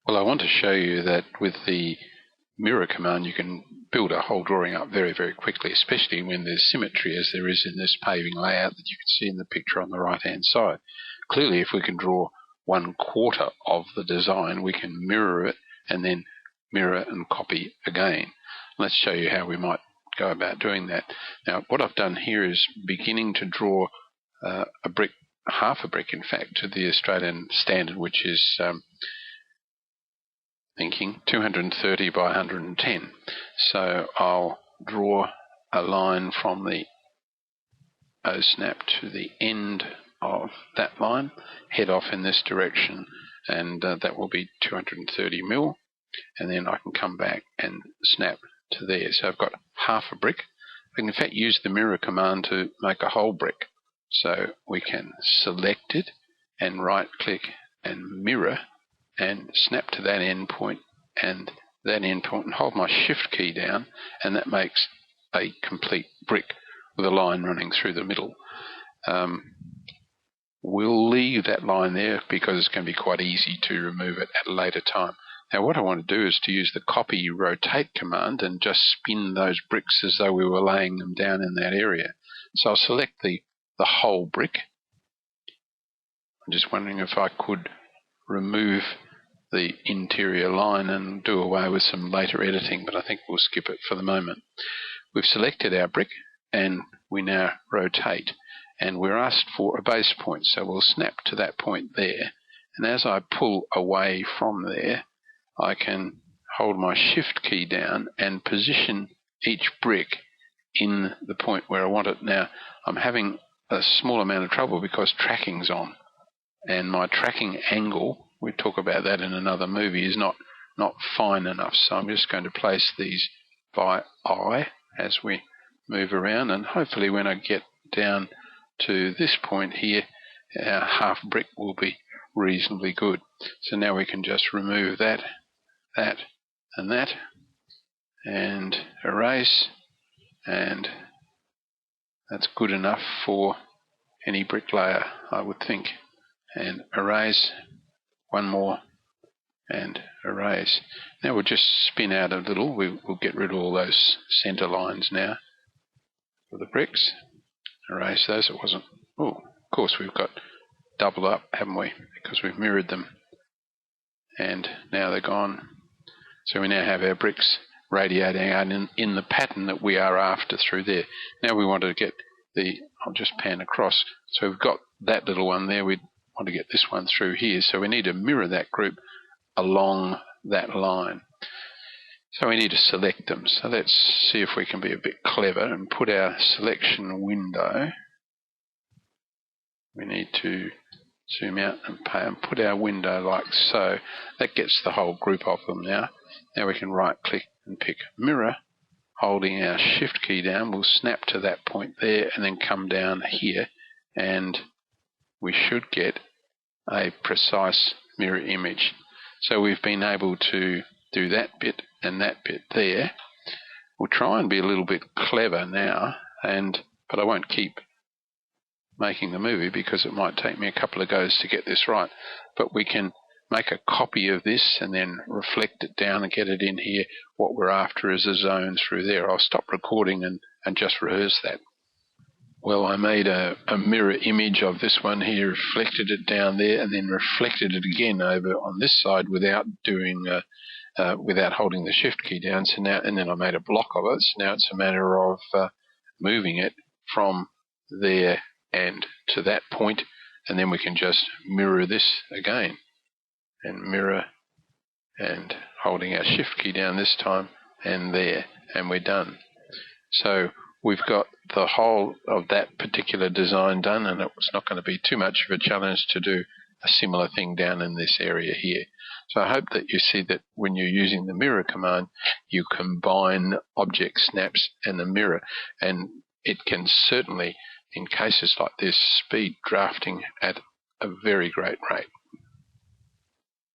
Well, I want to show you that with the mirror command you can build a whole drawing up very, very quickly, especially when there's symmetry as there is in this paving layout that you can see in the picture on the right-hand side. Clearly, if we can draw 1/4 of the design, we can mirror it and then mirror and copy again. Let's show you how we might go about doing that. Now, what I've done here is beginning to draw a brick, half a brick in fact, to the Australian standard, which is thinking 230 by 110. So I'll draw a line from the O-snap to the end of that line, head off in this direction, and that will be 230 mil, and then I can come back and snap to there. So I've got half a brick. I can in fact use the mirror command to make a whole brick. So we can select it and right click and mirror and snap to that end point and that end point and hold my shift key down, and that makes a complete brick with a line running through the middle. We'll leave that line there because it's going to be quite easy to remove it at a later time. Now what I want to do is to use the copy rotate command and just spin those bricks as though we were laying them down in that area. So I'll select the whole brick. I'm just wondering if I could remove the interior line and do away with some later editing, but I think we'll skip it for the moment. We've selected our brick and we now rotate, and we're asked for a base point, so we'll snap to that point there, and as I pull away from there I can hold my shift key down and position each brick in the point where I want it. Now I'm having a small amount of trouble because tracking's on, and my tracking angle, we talk about that in another movie, is not fine enough. So I'm just going to place these by eye as we move around, and hopefully when I get down to this point here, our half brick will be reasonably good. So now we can just remove that, and that, and erase, and that's good enough for any bricklayer, I would think. And erase, one more, and erase. Now we'll just spin out a little. We'll get rid of all those center lines now for the bricks. Erase those. It wasn't. Oh, of course we've got doubled up, haven't we? Because we've mirrored them. And now they're gone. So we now have our bricks radiating out in the pattern that we are after through there. Now we want to get I'll just pan across. So we've got that little one there. We want to get this one through here. So we need to mirror that group along that line. So we need to select them. So let's see if we can be a bit clever and put our selection window. We need to zoom out and put our window like so. That gets the whole group of them now. Now we can right click and pick mirror. Holding our shift key down, we'll snap to that point there and then come down here, and we should get a precise mirror image. So we've been able to do that bit and that bit there. We'll try and be a little bit clever now, but I won't keep making the movie because it might take me a couple of goes to get this right. But we can make a copy of this and then reflect it down and get it in here. What we're after is a zone through there. I'll stop recording and just rehearse that. Well, I made a mirror image of this one here, reflected it down there, and then reflected it again over on this side without doing without holding the shift key down. So now, and then I made a block of it. So now it's a matter of moving it from there and to that point, and then we can just mirror this again, and mirror, and holding our shift key down this time, and there, and we're done. So we've got the whole of that particular design done, and it was not going to be too much of a challenge to do a similar thing down in this area here. So I hope that you see that when you're using the mirror command, you combine object snaps and the mirror, and it can certainly, in cases like this, speed drafting at a very great rate.